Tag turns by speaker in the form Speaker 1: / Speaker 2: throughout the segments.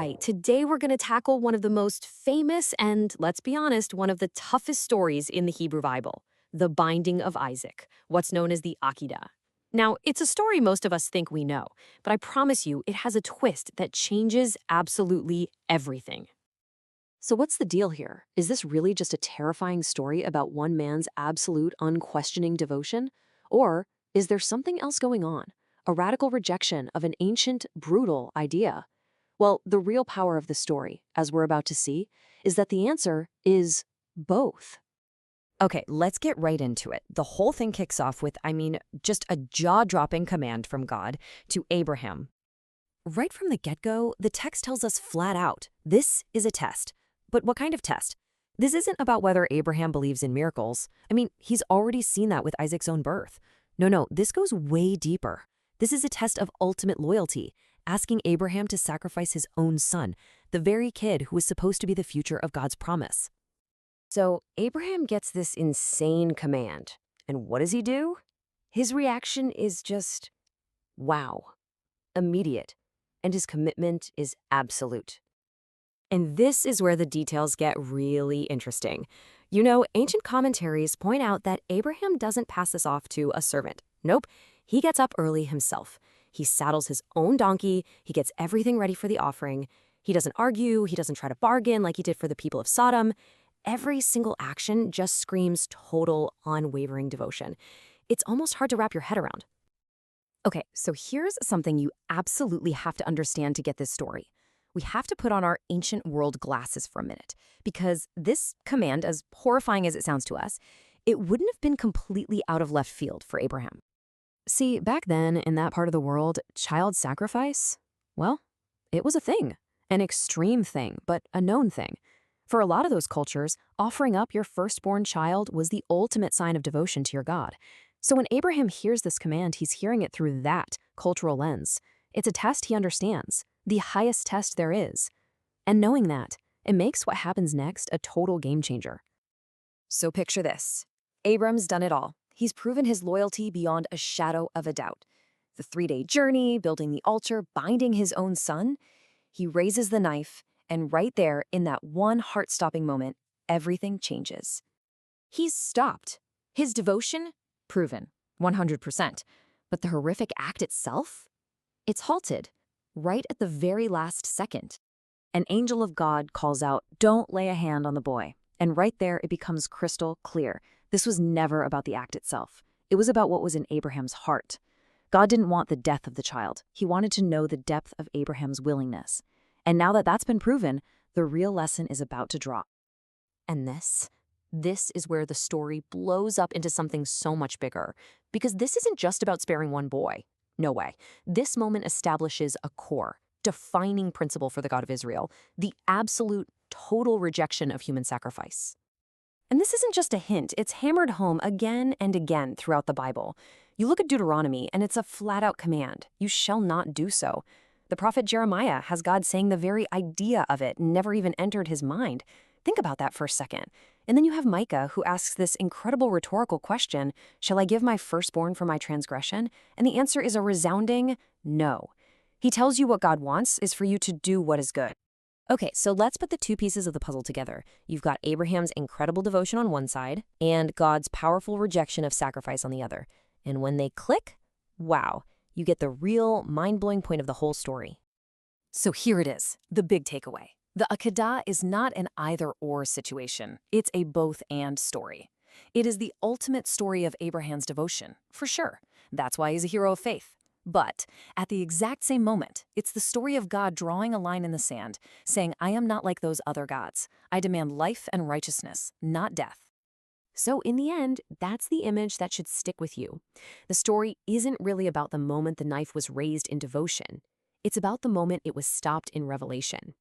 Speaker 1: right, today we're going to tackle one of the most famous and, let's be honest, one of the toughest stories in the Hebrew Bible, the binding of Isaac, what's known as the Akedah. Now, it's a story most of us think we know, but I promise you it has a twist that changes absolutely everything.
Speaker 2: So, what's the deal here? Is this really just a terrifying story about one man's absolute, unquestioning devotion? Or is there something else going on? A radical rejection of an ancient, brutal idea? Well, the real power of the story, as we're about to see, is that the answer is both.
Speaker 1: Okay, let's get right into it. The whole thing kicks off with, just a jaw-dropping command from God to Abraham. Right from the get-go, the text tells us flat out, this is a test. But what kind of test? This isn't about whether Abraham believes in miracles. He's already seen that with Isaac's own birth. No, this goes way deeper. This is a test of ultimate loyalty, asking Abraham to sacrifice his own son, the very kid who was supposed to be the future of God's promise. So Abraham gets this insane command. And what does he do? His reaction is just, wow, immediate. And his commitment is absolute. And this is where the details get really interesting. Ancient commentaries point out that Abraham doesn't pass this off to a servant. Nope, he gets up early himself. He saddles his own donkey, he gets everything ready for the offering. He doesn't argue, he doesn't try to bargain like he did for the people of Sodom. Every single action just screams total, unwavering devotion. It's almost hard to wrap your head around. Okay, so here's something you absolutely have to understand to get this story. We have to put on our ancient world glasses for a minute, because this command, as horrifying as it sounds to us, it wouldn't have been completely out of left field for Abraham. See, back then, in that part of the world, child sacrifice, well, it was a thing. An extreme thing, but a known thing. For a lot of those cultures, offering up your firstborn child was the ultimate sign of devotion to your God. So when Abraham hears this command, he's hearing it through that cultural lens. It's a test he understands, the highest test there is. And knowing that, it makes what happens next a total game changer. So picture this. Abram's done it all. He's proven his loyalty beyond a shadow of a doubt. The 3-day journey, building the altar, binding his own son. He raises the knife, and right there, in that one heart-stopping moment, everything changes. He's stopped. His devotion? Proven. 100%. But the horrific act itself? It's halted. Right at the very last second. An angel of God calls out, "Don't lay a hand on the boy." And right there, it becomes crystal clear. This was never about the act itself. It was about what was in Abraham's heart. God didn't want the death of the child. He wanted to know the depth of Abraham's willingness. And now that that's been proven, the real lesson is about to drop. And this is where the story blows up into something so much bigger. Because this isn't just about sparing one boy. No way. This moment establishes a core, defining principle for the God of Israel, the absolute, total rejection of human sacrifice. And this isn't just a hint, it's hammered home again and again throughout the Bible. You look at Deuteronomy, and it's a flat-out command. You shall not do so. The prophet Jeremiah has God saying the very idea of it never even entered his mind. Think about that for a second. And then you have Micah, who asks this incredible rhetorical question, shall I give my firstborn for my transgression? And the answer is a resounding no. He tells you what God wants is for you to do what is good. Okay, so let's put the two pieces of the puzzle together. You've got Abraham's incredible devotion on one side and God's powerful rejection of sacrifice on the other. And when they click, wow, you get the real mind-blowing point of the whole story. So here it is, the big takeaway. The Akedah is not an either-or situation. It's a both-and story. It is the ultimate story of Abraham's devotion, for sure. That's why he's a hero of faith. But at the exact same moment, it's the story of God drawing a line in the sand, saying, I am not like those other gods. I demand life and righteousness, not death. So in the end, that's the image that should stick with you. The story isn't really about the moment the knife was raised in devotion. It's about the moment it was stopped in revelation.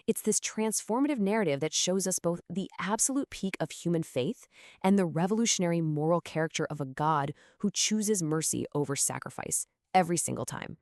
Speaker 1: It's this transformative narrative that shows us both the absolute peak of human faith and the revolutionary moral character of a God who chooses mercy over sacrifice every single time.